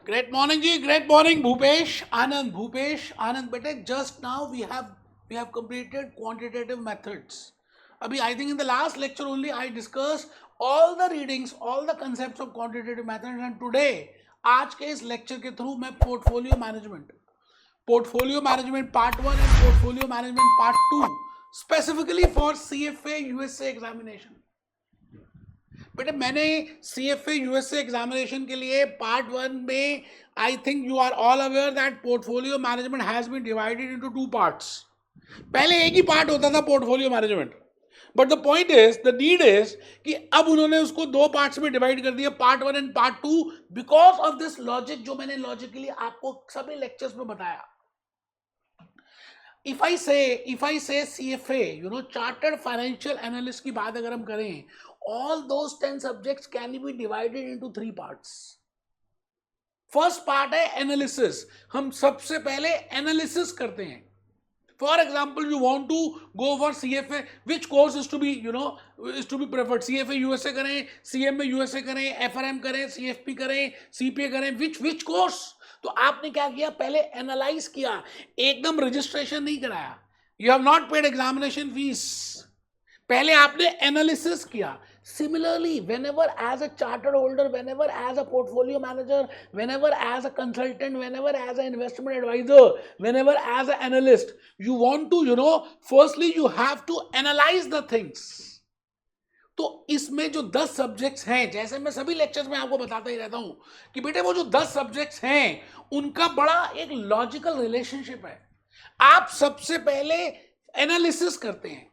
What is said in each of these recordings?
Great morning, ji. Great morning, Bhupesh Anand. Bhupesh Anand. Bete, just now we have completed quantitative methods. Abhi, I think in the last lecture only I discussed all the readings, all the concepts of quantitative methods, and today आज के इस lecture के through मैं portfolio management part 1 and portfolio management part 2 specifically for CFA USA examination. बेटे मैंने CFA USA examination के लिए part 1 में I think you are all aware that portfolio management has been divided into 2 parts. पहले एक ही part होता था portfolio management, but the point is, the need is कि अब उन्होंने उसको 2 पार्ट्स में डिवाइड कर दिया, part 1 and part 2, because of this logic जो मैंने लॉजिकली आपको सभी लेक्चर्स में बताया. If I say CFA, chartered financial analyst की बात अगर हम करें, all those 10 subjects can be divided into 3 parts. First part है एनालिसिस. हम सबसे पहले एनालिसिस करते हैं. For example, you want to go for CFA, which course is to be preferred. CFA USA करें, CMA USA करें, FRM करें, CFP करें, CPA करें, विच कोर्स. तो आपने क्या किया, पहले एनालाइज किया, एकदम रजिस्ट्रेशन नहीं कराया. You have not paid examination fees, पहले आपने एनालिसिस किया. Similarly, whenever as a chartered holder, whenever as a portfolio manager, whenever as a consultant, whenever as an investment advisor, whenever as an analyst, you want to, firstly you have to analyze the things. तो इसमें जो 10 subjects हैं, जैसे मैं सभी lectures में आपको बताता ही रहता हूं कि बेटे वो जो 10 सब्जेक्ट्स हैं उनका बड़ा एक लॉजिकल रिलेशनशिप है. आप सबसे पहले एनालिसिस करते हैं.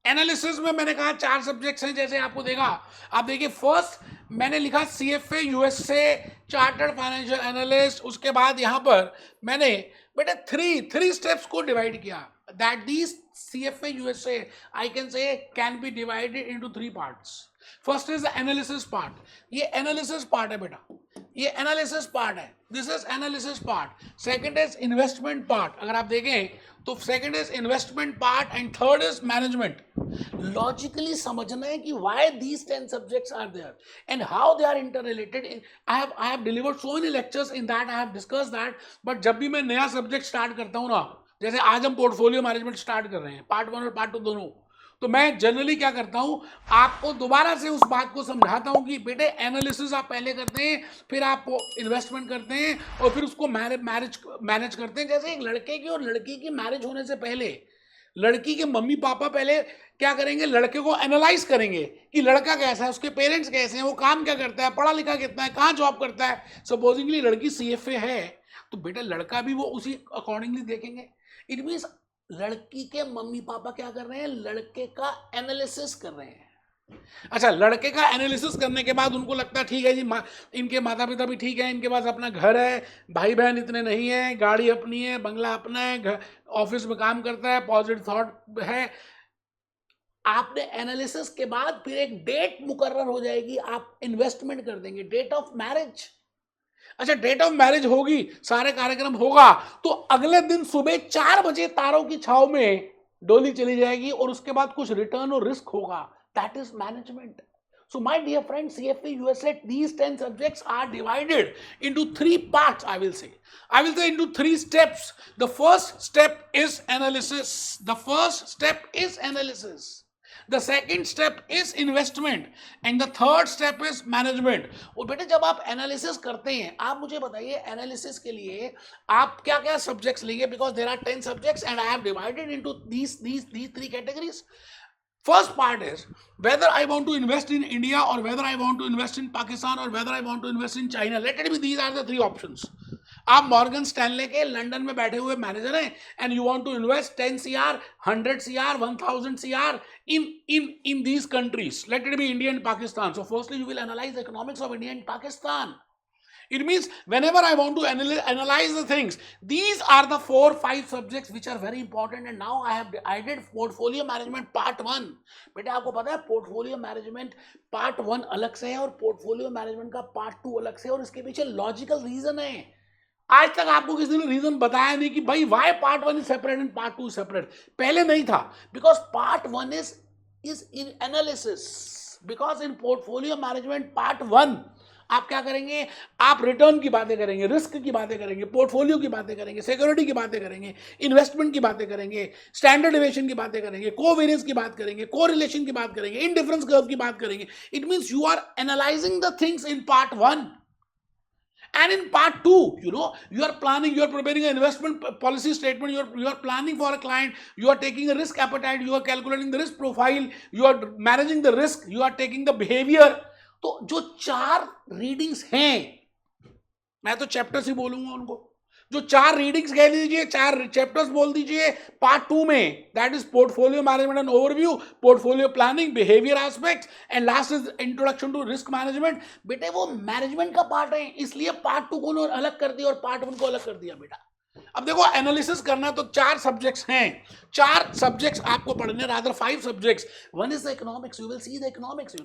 एनालिसिस में मैंने कहा 4 सब्जेक्ट्स हैं, जैसे आपको देखा, आप देखिए फर्स्ट मैंने लिखा CFA USA chartered financial analyst. उसके बाद यहां पर मैंने बेटे थ्री स्टेप्स को डिवाइड किया, that these CFA USA I can say can be divided into 3 parts. First is analysis part. ये एनालिसिस पार्ट है बेटा, ये एनालिसिस पार्ट है, this is analysis part. Second is investment part. अगर आप देखें तो second is investment part and third is management. Logically समझना है कि why these 10 subjects are there and how they are interrelated. I have delivered so many lectures in that, I have discuss that. But जब भी मैं नया subject start करता हूं ना, जैसे आज हम पोर्टफोलियो मैनेजमेंट स्टार्ट कर रहे हैं, पार्ट 1 और पार्ट 2 दोनों, तो मैं जनरली क्या करता हूं, आपको दोबारा से उस बात को समझाता हूं कि बेटे एनालिसिस आप पहले करते हैं, फिर आप इन्वेस्टमेंट करते हैं और फिर उसको मैनेज करते हैं. जैसे एक लड़के की और लड़की की मैरिज होने से पहले लड़की के मम्मी पापा पहले क्या करेंगे, लड़के को एनालाइज करेंगे कि लड़का कैसा है, उसके पेरेंट्स कैसे हैं, वो काम क्या करता है, पढ़ा लिखा कितना है, कहाँ जॉब करता है. सपोजिंगली लड़की CFA है तो बेटा लड़का भी वो उसी अकॉर्डिंगली देखेंगे. इट मीन्स लड़की के मम्मी पापा क्या कर रहे हैं, लड़के का एनालिसिस कर रहे हैं. अच्छा, लड़के का एनालिसिस करने के बाद उनको लगता है ठीक है जी, इनके माता पिता भी ठीक है, इनके पास अपना घर है, भाई बहन इतने नहीं है, गाड़ी अपनी है, बंगला अपना है, ऑफिस में काम करता है, पॉजिटिव थॉट है. आपने एनालिसिस के बाद फिर एक डेट मुकर्रर हो जाएगी, आप इन्वेस्टमेंट कर देंगे, डेट ऑफ मैरिज. अच्छा, डेट ऑफ मैरिज होगी, सारे कार्यक्रम होगा, तो अगले दिन सुबह 4 बजे तारों की छाव में डोली चली जाएगी और उसके बाद कुछ रिटर्न और रिस्क होगा. That is management. So my dear friends, CFA USA, these 10 subjects are divided into 3 parts, I will say into 3 steps. The first step is analysis. The second step is investment and the third step is management. और बेटे जब आप analysis करते हैं, आप मुझे बताइए analysis के लिए आप क्या क्या सब्जेक्ट्स लेंगे, because there are 10 subjects and I have divided into these 3 categories. First part is whether I want to invest in India or whether I want to invest in Pakistan or whether I want to invest in China. Let it be, these are the 3 options. आप Morgan Stanley के London में बैठे हुए manager हैं and you want to invest 10 CR, 100 CR, 1000 CR in these countries. Let it be India and Pakistan. So firstly you will analyze the economics of India and Pakistan. It means whenever I want to analyze the things, these are the 4-5 subjects which are very important. And now I did portfolio management part 1. बेटे आपको पता है portfolio management part 1 अलग से है और portfolio management का part 2 अलग से है, और इसके पीछे logical reason है. आज तक आपको किसी ने रीजन बताया नहीं कि भाई why part 1 is separate and part 2 is separate. पहले नहीं था, because part 1 is in analysis. Because in portfolio management part 1 आप क्या करेंगे, आप रिटर्न की बातें करेंगे, रिस्क की बातें करेंगे, पोर्टफोलियो की बातें करेंगे, सिक्योरिटी की बातें करेंगे, इन्वेस्टमेंट की बातें करेंगे, स्टैंडर्ड डेविएशन की बातें करेंगे, कोवेरियंस की बात करेंगे, कोरिलेशन की बात करेंगे, इंडिफरेंस कर्व की बात करेंगे. It means you are analysing the things in part 1. And in part 2, you are planning, you are preparing an investment policy statement, you are planning for a client, you are taking a risk appetite, you are calculating the risk profile, you are managing the risk, you are taking the behavior. तो जो 4 readings हैं, मैं तो chapters ही बोलूंगा उनको, जो 4 readings कह लीजिए, 4 चैप्टर्स बोल दीजिए पार्ट 2 में, that is portfolio management and overview, portfolio planning, behaviour aspects and last is introduction to risk management. बेटे वो मैनेजमेंट का पार्ट है, इसलिए पार्ट 2 को अलग कर दिया और पार्ट 1 को अलग कर दिया बेटा. अब देखो एनालिसिस करना है तो 4 सब्जेक्ट्स हैं, 4 सब्जेक्ट्स आपको पढ़ने, rather 5 subjects. One is the economics, you will see the economics,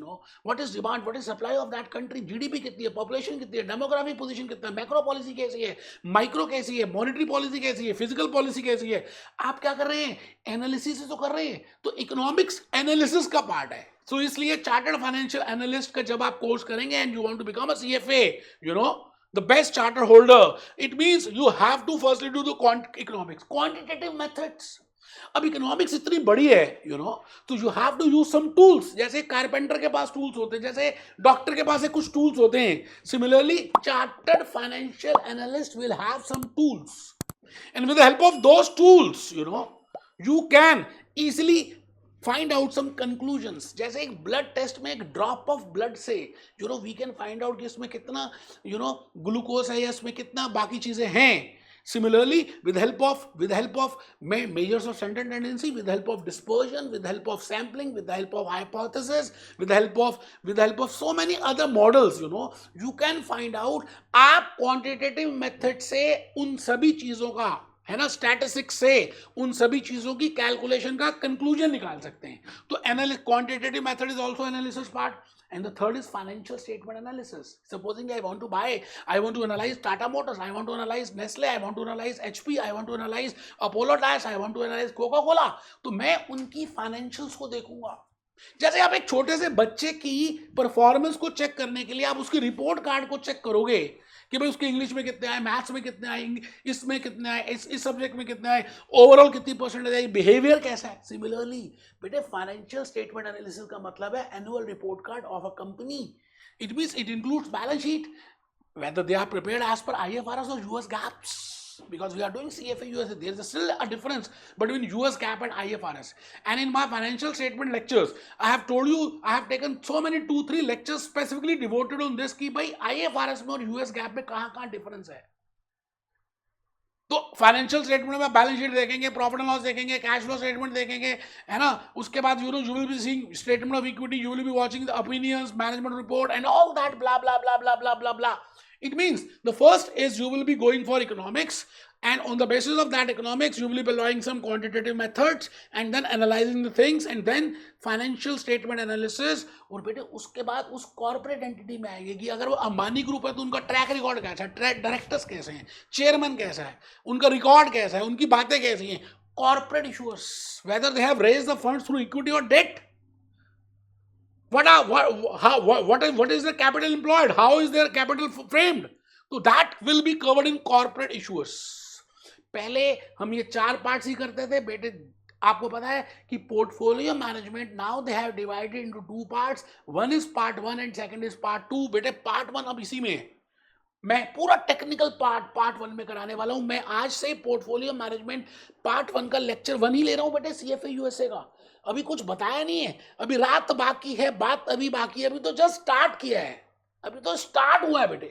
what is demand, what is supply of that country, GDP कितनी है, पॉपुलेशन कितनी है, डेमोग्राफिक पोजीशन कितना है, मैक्रो पॉलिसी कैसी है, माइक्रो कैसी है, मॉनेटरी पॉलिसी कैसी है, फिजिकल पॉलिसी कैसी है. आप क्या कर रहे हैं, एनालिसिस तो कर रहे हैं. तो इकोनॉमिक्स एनालिसिस का पार्ट है. सो इसलिए चार्टर्ड फाइनेंशियल एनालिस्ट का जब आप कोर्स करेंगे and you want to become a CFA, the best charter holder, it means you have to firstly do the economics, quantitative methods. अब इकोनॉमिक्स इतनी बड़ी है, तो you have to use some tools. जैसे कारपेंटर के पास tools होते हैं, जैसे डॉक्टर के पास कुछ टूल्स होते हैं, similarly chartered financial analyst will have some tools, and with the help of those tools you can easily find out some conclusions. जैसे एक ब्लड टेस्ट में एक ड्रॉप ऑफ ब्लड से वी कैन फाइंड आउट कि इसमें कितना glucose है या इसमें कितना बाकी चीजें हैं. Similarly, with help of measures of central tendency, with help of dispersion, with help of sampling, with the help of hypothesis, with the help of so many other models, you can find out. आप quantitative method से उन सभी चीजों का, है ना, statistics से उन सभी चीजों की कैलकुलेशन का कंक्लूजन निकाल सकते हैं. तो quantitative method is also analysis part. And the third is financial statement analysis. Supposing I want to analyze Tata Motors, I want to analyze Nestle, I want to analyze HP, I want to analyze Apollo Tyres, I want to analyze Coca-Cola. तो मैं उनकी financials को देखूंगा. जैसे आप एक छोटे से बच्चे की परफॉर्मेंस को चेक करने के लिए आप उसकी रिपोर्ट कार्ड को चेक करोगे कि भाई उसके इंग्लिश में कितने आए, मैथ्स में कितने आए, इसमें कितने आए, इस सब्जेक्ट में कितने आए, ओवरऑल कितनी परसेंटेज आई, बिहेवियर कैसा है. सिमिलरली बेटे फाइनेंशियल स्टेटमेंट एनालिसिस का मतलब है annual report card of a company. It means it includes balance sheet, whether they are prepared as per IFRS or US GAAPs, because we are doing CFA USA. There is still a difference between US GAAP and IFRS. And in my financial statement lectures, I have told you, I have taken so many 2-3 lectures specifically devoted on this कि भाई IFRS में और US GAAP में कहाँ difference है. तो financial statement में balance sheet देखेंगे, प्रॉफिट एंड लॉस देखेंगे, कैश फ्लो स्टेटमेंट देखेंगे, है ना. उसके बाद you will be seeing statement of equity, you will be watching the opinions, management report and all that blah blah blah blah blah blah blah. It means the first is you will be going for economics, and on the basis of that economics you will be applying some quantitative methods and then analyzing the things, and then financial statement analysis. और बेटे उसके बाद उस corporate entity में आएगी कि अगर वो अंबानी ग्रुप है तो उनका ट्रैक रिकॉर्ड कैसा है, डायरेक्टर्स कैसे हैं, चेयरमैन कैसा है, उनका रिकॉर्ड कैसा है, उनकी बातें कैसी हैं, corporate issuers, whether they have raised the funds through equity or debt. What is the capital employed? How is their capital framed? So that will be covered in corporate issues. पहले हम ये 4 parts ही करते थे बेटे. आपको पता है कि portfolio management now they have divided into 2 parts. One is part 1 and second is part 2. बेटे पार्ट 1 अब इसी में है. मैं पूरा टेक्निकल पार्ट 1 में कराने वाला हूं. मैं आज से पोर्टफोलियो मैनेजमेंट पार्ट 1 का लेक्चर 1 ही ले रहा हूं बेटे, CFA USA का. अभी कुछ बताया नहीं है, अभी रात बाकी है, बात अभी बाकी है, अभी तो जस्ट स्टार्ट किया है, अभी तो स्टार्ट हुआ है बेटे.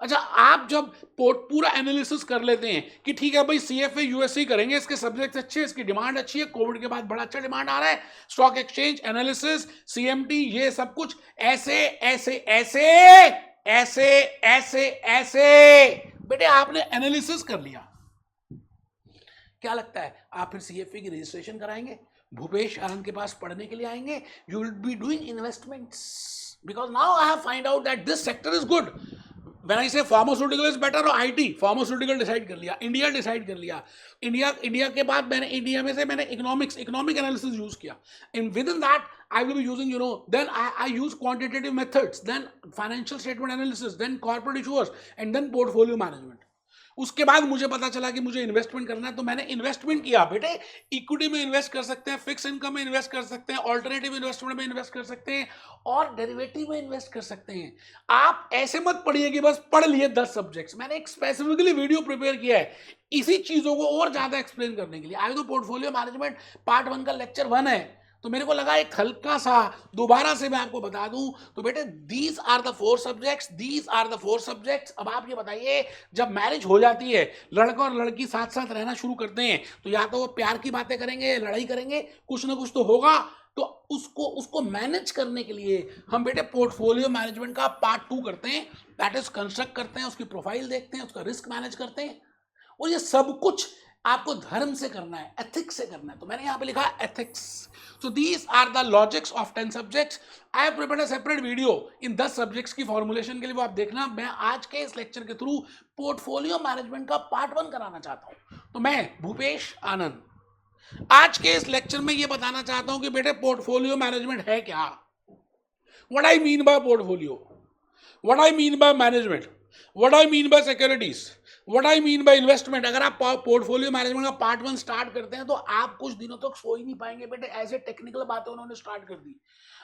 अच्छा, आप जब पूरा एनालिसिस कर लेते हैं कि ठीक है भाई CFA USA करेंगे, इसके सब्जेक्ट्स अच्छे हैं, इसकी डिमांड अच्छी है, कोविड के बाद बड़ा अच्छा डिमांड आ रहा है, स्टॉक एक्सचेंज एनालिसिस, CMT, ये सब कुछ ऐसे ऐसे ऐसे ऐसे ऐसे ऐसे बेटे आपने एनालिसिस कर लिया. क्या लगता है आप फिर CFA की रजिस्ट्रेशन कराएंगे, भूपेश आनंद के पास पढ़ने के लिए आएंगे? You will be doing investments, because now I have find out that this sector is good. When I से फार्मास्यूटिकल इज बेटर और आईटी, फार्मास्यूटिकल डिसाइड कर लिया, इंडिया डिसाइड कर लिया, इंडिया के बाद मैंने इंडिया में से मैंने इकोनॉमिक एनालिसिस यूज किया, in with in that I will be using then I use quantitative methods, then financial statement analysis, then corporate issuers and then portfolio management. उसके बाद मुझे पता चला कि मुझे इन्वेस्टमेंट करना है, तो मैंने इन्वेस्टमेंट किया। बेटे इक्विटी में इन्वेस्ट कर सकते हैं, फिक्स इनकम में इन्वेस्ट कर सकते हैं, ऑल्टरनेटिव इन्वेस्टमेंट में इन्वेस्ट कर सकते हैं और डेरिवेटिव में इन्वेस्ट कर सकते हैं। आप ऐसे मत पढ़िए कि बस पढ़ लिए 10 सब्जेक्ट्स, मैंने एक स्पेसिफिकली वीडियो प्रिपेयर किया है इसी चीजों को और ज्यादा एक्सप्लेन करने के लिए। आज तो पोर्टफोलियो मैनेजमेंट पार्ट 1 का लेक्चर 1 है, तो मेरे को लगा एक हल्का सा दोबारा से मैं आपको बता दूं। तो बेटे दीज आर द 4 सब्जेक्ट्स। अब आप ये बताइए, जब मैरिज हो जाती है, लड़का और लड़की साथ साथ रहना शुरू करते हैं, तो या तो वो प्यार की बातें करेंगे, लड़ाई करेंगे, कुछ ना कुछ तो होगा। तो उसको मैनेज करने के लिए हम बेटे पोर्टफोलियो मैनेजमेंट का पार्ट 2 करते हैं, दैट इज कंस्ट्रक्ट करते हैं, उसकी प्रोफाइल देखते हैं, उसका रिस्क मैनेज करते हैं। और ये सब कुछ आपको धर्म से करना है, एथिक्स से करना है। तो मैंने यहाँ पे लिखा ethics. So these are the logics of 10 subjects. I have prepared a separate video in 10 subjects की formulation के लिए, वो आप देखना। मैं आज के इस लेक्चर के थ्रू पोर्टफोलियो मैनेजमेंट का पार्ट 1 कराना चाहता हूँ। तो मैं भूपेश आनंद आज के इस लेक्चर में ये बताना चाहता हूँ कि बेटे पोर्टफोलियो मैनेजमेंट है क्या, what I mean by portfolio, what I mean by management, what I mean by securities, what I mean by investment। अगर आप पोर्टफोलियो मैनेजमेंट का पार्ट 1 स्टार्ट करते हैं तो आप कुछ दिनों तक सो ही नहीं पाएंगे बेटे, ऐसे टेक्निकल बातें उन्होंने स्टार्ट कर दी।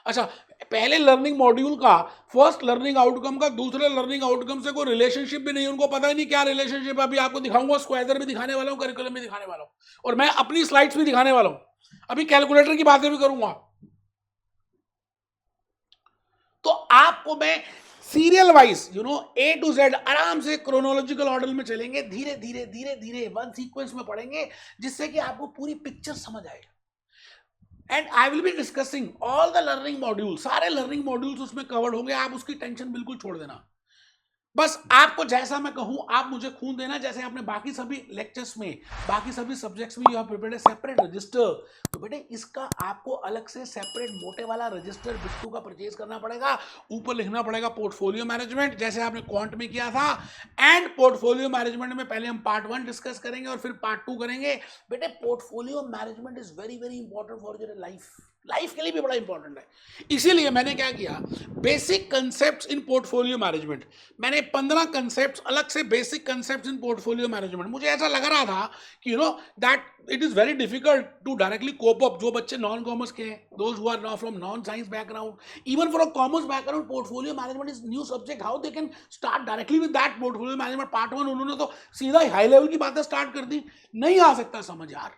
अच्छा, पहले लर्निंग मॉड्यूल का फर्स्ट लर्निंग आउटकम का दूसरे लर्निंग आउटकम से कोई रिलेशनशिप भी नहीं, उनको पता ही नहीं क्या रिलेशनशिप है। अभी आपको दिखाऊंगा, स्क्वायर भी दिखाने वाला हूँ, करिकुलम भी दिखाने वाला हूँ, और मैं अपनी स्लाइड्स भी दिखाने वाला हूँ, अभी कैलकुलेटर की बातें भी करूंगा। तो आपको मैं serial wise A to Z आराम से क्रोनोलॉजिकल ऑर्डर में चलेंगे, धीरे धीरे धीरे धीरे वन सीक्वेंस में पढ़ेंगे, जिससे कि आपको पूरी पिक्चर समझ आएगा। And I will be discussing all the learning module, सारे लर्निंग मॉड्यूल्स उसमें कवर्ड होंगे। आप उसकी टेंशन बिल्कुल छोड़ देना, बस आपको जैसा मैं कहूं आप मुझे खून देना, जैसे आपने बाकी सभी लेक्चर्स में, बाकी सभी सब्जेक्ट्स में you have prepared A separate register. तो बेटे इसका आपको अलग से सेपरेट मोटे वाला रजिस्टर बिट्टू का परचेज करना पड़ेगा। ऊपर लिखना पड़ेगा पोर्टफोलियो मैनेजमेंट, जैसे आपने क्वांट में किया था। एंड पोर्टफोलियो मैनेजमेंट में पहले हम पार्ट 1 डिस्कस करेंगे और फिर पार्ट 2 करेंगे। बेटे portfolio management is very very important for your life के लिए भी बड़ा इंपॉर्टेंट है। इसीलिए मैंने क्या किया, basic concepts in portfolio management, मैंने 15 कंसेप्ट्स अलग से, basic concepts in portfolio management. मुझे ऐसा लग रहा था कि that it is very difficult to directly cope up, जो बच्चे नॉन कॉमर्स के हैं, those who are from non science background, even for a commerce background, portfolio management is new subject, how they can start directly with that portfolio management part 1। उन्होंने तो सीधा high level की बातें start कर दी, नहीं आ सकता समझ यार।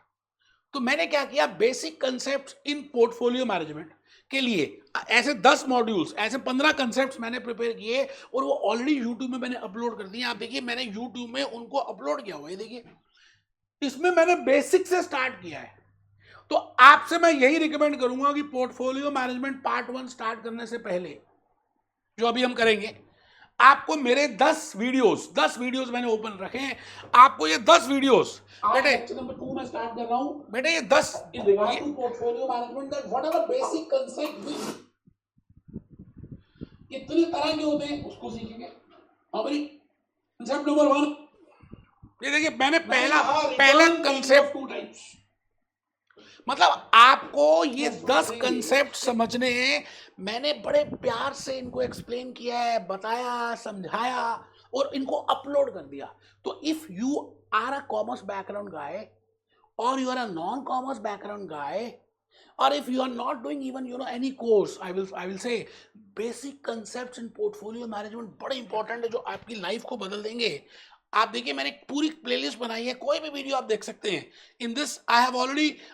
तो मैंने क्या किया, basic concepts in portfolio management के लिए ऐसे 10 मॉड्यूल्स, ऐसे 15 कंसेप्ट्स मैंने प्रिपेयर किए, और वो ऑलरेडी यूट्यूब में मैंने अपलोड कर दिए। आप देखिए मैंने यूट्यूब में उनको अपलोड किया हुआ है, देखिए इसमें मैंने बेसिक से स्टार्ट किया है। तो आपसे मैं यही रिकमेंड करूंगा कि पोर्टफोलियो मैनेजमेंट पार्ट 1 स्टार्ट करने से पहले, जो अभी हम करेंगे, आपको मेरे 10 वीडियोस मैंने ओपन रखे हैं। आपको ये 10 वीडियोस बेटे नंबर 2 में स्टार्ट कर रहा हूं बेटे, ये 10 in regard to portfolio management, that what are the basic concept कितने तरह के होते हैं उसको सीखेंगे। हमारी कांसेप्ट नंबर 1, ये देखिए मैंने पहला कांसेप्ट 2 टाइप्स, मतलब आपको ये 10 कंसेप्ट समझने हैं। मैंने बड़े प्यार से इनको एक्सप्लेन किया है, बताया, समझाया और इनको अपलोड कर दिया। तो if you are a commerce background guy और you are a non commerce background guy, और if you are not doing even any course, I will say basic concepts in portfolio management बड़े important है, जो आपकी life को बदल देंगे। आप देखिए मैंने एक पूरी प्लेलिस्ट बनाई है, कोई भी वीडियो आप देख सकते हैं। In this I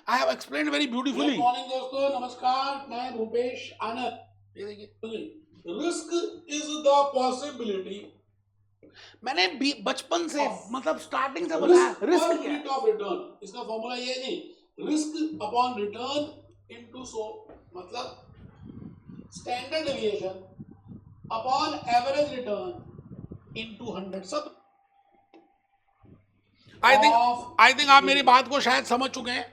have explained very beautifully. Good morning दोस्तों, नमस्कार, मैं भूपेश आनंद। ये देखिए, रिस्क इज द पॉसिबिलिटी, मैंने बचपन से मतलब स्टार्टिंग से बताया रिस्क क्या है। ऑफ रिटर्न, इसका फॉर्मूला ये है जी, रिस्क अपॉन रिटर्न इनटू मतलब standard deviation upon average return into 100। सब आई थिंक आप मेरी बात को शायद समझ चुके हैं।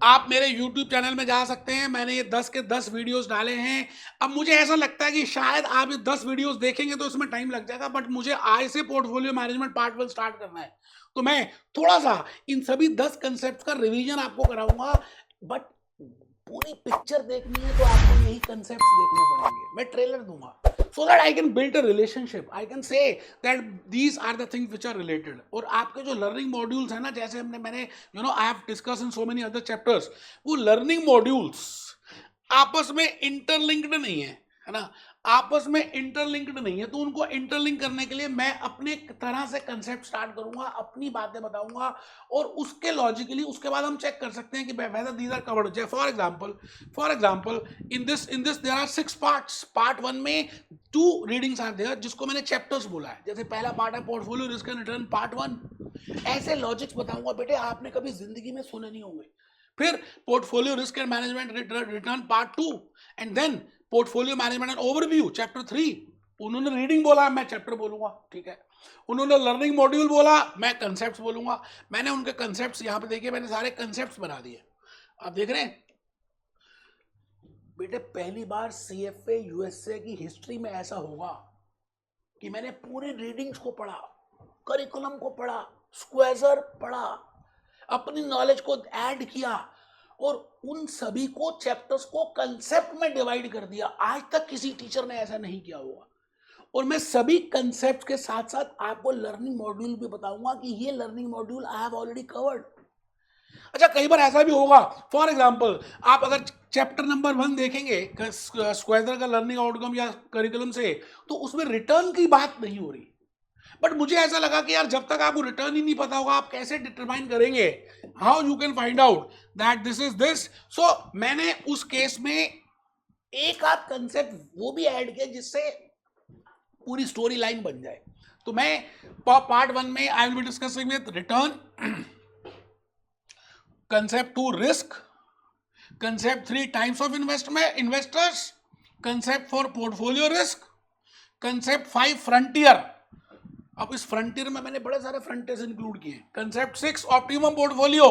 आप मेरे YouTube चैनल में जा सकते हैं, मैंने ये 10 के 10 वीडियोस डाले हैं। अब मुझे ऐसा लगता है कि शायद आप ये 10 वीडियोस देखेंगे तो इसमें टाइम लग जाएगा, बट मुझे आज से पोर्टफोलियो मैनेजमेंट पार्ट 1 स्टार्ट करना है, तो मैं थोड़ा सा इन सभी 10 कंसेप्ट का रिवीजन आपको कराऊंगा। बट पूरी पिक्चर देखनी है तो आपको यही कंसेप्ट देखने पड़ेंगे। मैं ट्रेलर दूंगा so that I can build a relationship. I can say that these are the things which are related. और आपके जो लर्निंग मॉड्यूल्स है ना, जैसे मैंने I have discussed in so many other chapters, वो लर्निंग मॉड्यूल्स आपस में इंटरलिंक्ड नहीं है ना, आपस में इंटरलिंक्ड नहीं है, तो उनको इंटरलिंक करने के लिए मैं अपने तरह से कंसेप्ट स्टार्ट करूंगा, अपनी बातें बताऊंगा, और उसके लॉजिकली उसके बाद हम चेक कर सकते हैं कि whether these are covered. For example in this there are 6 parts. Part 1 में 2 रीडिंग्स आर देयर, जिसको मैंने चैप्टर्स बोला है। जैसे पहला पार्ट है portfolio risk and return part 1। ऐसे लॉजिक्स बताऊंगा बेटे, आपने कभी जिंदगी में सुने नहीं होंगे। फिर portfolio risk and management return part 2, and then portfolio management and overview chapter 3। उन्होंने रीडिंग बोला, मैं चैप्टर बोलूंगा, ठीक है। उन्होंने लर्निंग मॉड्यूल बोला, मैं कंसेप्ट्स बोलूंगा। मैंने उनके कंसेप्ट्स यहाँ पे देखिए, मैंने सारे कंसेप्ट्स बना दिए, आप देख रहे हैं बेटे। पहली बार CFA USA की हिस्ट्री में ऐसा होगा कि मैंने पूरे रीडिंग्स को पढ़ा, करिकुलम को पढ़ा, स्क्वेजर पढ़ा, अपनी नॉलेज को ऐड किया, और उन सभी को चैप्टर्स को कंसेप्ट में डिवाइड कर दिया। आज तक किसी टीचर ने ऐसा नहीं किया होगा। और मैं सभी कंसेप्ट के साथ साथ आपको लर्निंग मॉड्यूल भी बताऊंगा कि ये learning module I have already covered. अच्छा, कई बार ऐसा भी होगा, फॉर एग्जांपल आप अगर चैप्टर नंबर 1 देखेंगे स्क्वेजर का लर्निंग आउटकम या करिकुलम से, तो उसमें रिटर्न की बात नहीं हो रही। बट मुझे ऐसा लगा कि यार जब तक आपको रिटर्न ही नहीं पता होगा, आप कैसे डिटरमाइन करेंगे, how you can find out that this is this. So मैंने उस केस में एक आध कंसेप्ट वो भी ऐड किया जिससे पूरी स्टोरी लाइन बन जाए। तो मैं पार्ट 1 में आई will be discussing with return, concept 2 risk, concept 3 types of investors, concept 4 portfolio risk, concept 5 frontier. अब इस फ्रंटियर में मैंने बड़े सारे फ्रंटियर्स इंक्लूड किए। Concept 6 optimum portfolio,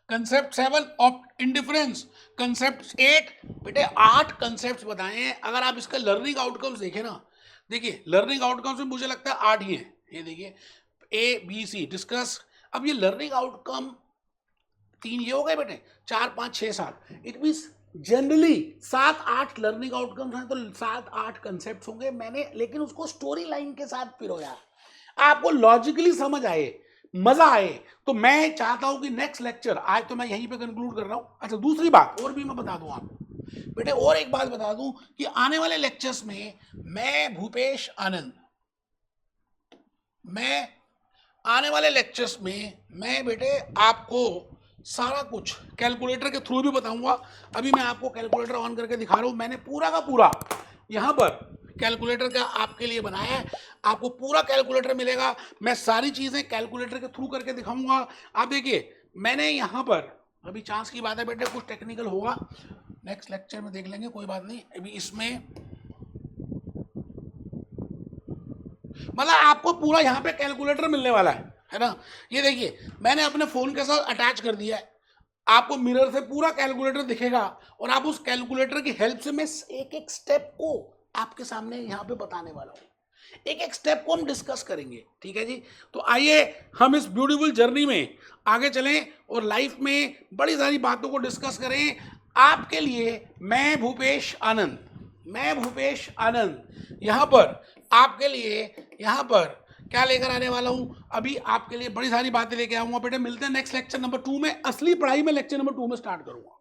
concept 7 indifference, concept 8। बेटे 8 कंसेप्ट बताए हैं। अगर आप इसका लर्निंग आउटकम्स देखें ना, देखिए लर्निंग आउटकम्स में मुझे लगता है 8 ही हैं। ये देखिए ABC डिस्कस। अब ये लर्निंग आउटकम 3 ये हो गए बेटे, 4 5 6 7। It means generally 7-8 learning outcomes हैं, तो 7-8 कंसेप्ट होंगे। मैंने लेकिन उसको स्टोरी लाइन के साथ पिरोया, आपको लॉजिकली समझ आए, मजा आए। तो मैं चाहता हूं कि नेक्स्ट लेक्चर, आज तो मैं यहीं पे कंक्लूड कर रहा हूं। अच्छा, दूसरी बात और भी मैं बता दूं आपको बेटे, और एक बात बता दूं कि आने वाले लेक्चर्स में मैं भूपेश आनंद, मैं आने वाले लेक्चर्स में मैं बेटे आपको सारा कुछ कैलकुलेटर के थ्रू भी बताऊंगा। अभी मैं आपको कैलकुलेटर ऑन करके दिखा रहा हूं। मैंने पूरा का पूरा यहाँ पर कैलकुलेटर का आपके लिए बनाया है, आपको पूरा कैलकुलेटर मिलेगा। मैं सारी चीज़ें कैलकुलेटर के थ्रू करके दिखाऊंगा। आप देखिए मैंने यहाँ पर, अभी चांस की बात है बेटे, कुछ टेक्निकल होगा, नेक्स्ट लेक्चर में देख लेंगे, कोई बात नहीं। अभी इसमें मतलब आपको पूरा यहाँ पे कैलकुलेटर मिलने वाला है ना। ये देखिए मैंने अपने फ़ोन के साथ अटैच कर दिया है, आपको मिरर से पूरा कैलकुलेटर दिखेगा, और आप उस कैलकुलेटर की हेल्प से मैं एक एक स्टेप को आपके सामने यहाँ पे बताने वाला हूँ। एक एक स्टेप को हम डिस्कस करेंगे, ठीक है जी। तो आइए हम इस ब्यूटीफुल जर्नी में आगे चलें और लाइफ में बड़ी सारी बातों को डिस्कस करें। आपके लिए मैं भूपेश आनंद यहाँ पर आपके लिए यहाँ पर क्या लेकर आने वाला हूँ, अभी आपके लिए बड़ी सारी बातें लेके आऊँगा बेटे। मिलते हैं नेक्स्ट लेक्चर नंबर 2 में। असली पढ़ाई में लेक्चर नंबर 2 में स्टार्ट करूँगा।